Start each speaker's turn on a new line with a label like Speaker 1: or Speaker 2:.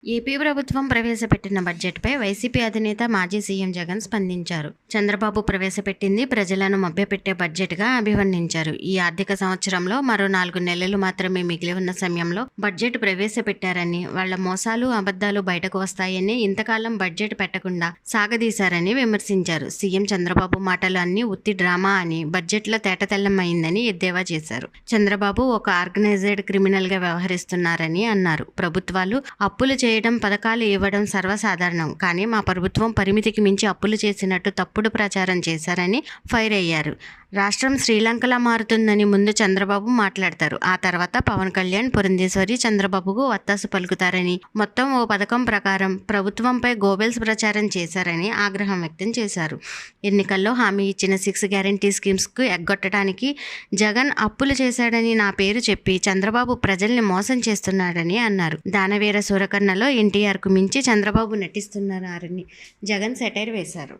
Speaker 1: AP ప్రభుత్వం ప్రవేశపెట్టిన బడ్జెట్పై YCP అధినేత మాజీ సీఎం జగన్ స్పందించారు. చంద్రబాబు ప్రవేశపెట్టింది ప్రజలను మభ్యపెట్టే బడ్జెట్గా అభివర్ణించారు. ఈ ఆర్థిక సంవత్సరంలో మరో 4 నెలలు మాత్రమే మిగిలి ఉన్న సమయంలో బడ్జెట్ ప్రవేశపెట్టారని, వాళ్ల మోసాలు, అబద్ధాలు బయటకు వస్తాయని ఇంతకాలం బడ్జెట్ పెట్టకుండా సాగదీశారని విమర్శించారు. సీఎం చంద్రబాబు మాటలు అన్నీ ఉత్తి డ్రామా అని, బడ్జెట్లో తేటతెల్లమైందని ఎద్దేవా చేశారు. చంద్రబాబు ఒక ఆర్గనైజ్డ్ క్రిమినల్గా వ్యవహరిస్తున్నారని అన్నారు. ప్రభుత్వాలు అప్పులు చేయడం, పథకాలు ఇవ్వడం సర్వసాధారణం. కానీ మా ప్రభుత్వం పరిమితికి మించి అప్పులు చేసినట్టు తప్పుడు ప్రచారం చేశారని ఫైర్ అయ్యారు. రాష్ట్రం శ్రీలంకలా మారుతుందని ముందు చంద్రబాబు మాట్లాడతారు. ఆ తర్వాత పవన్ కళ్యాణ్, పురంధేశ్వరి చంద్రబాబుకు వత్తాసు పలుకుతారని, మొత్తం ఓ పథకం ప్రకారం ప్రభుత్వంపై గోబెల్స్ ప్రచారం చేశారని ఆగ్రహం వ్యక్తం చేశారు. ఎన్నికల్లో హామీ ఇచ్చిన 6 గ్యారంటీ స్కీమ్స్కు ఎగ్గొట్టడానికి జగన్ అప్పులు చేశాడని నా పేరు చెప్పి చంద్రబాబు ప్రజల్ని మోసం చేస్తున్నాడని అన్నారు. దానవీర సూరకర్ణలో ఎన్టీఆర్కు మించి చంద్రబాబు నటిస్తున్నారని జగన్ సెటైర్ వేశారు.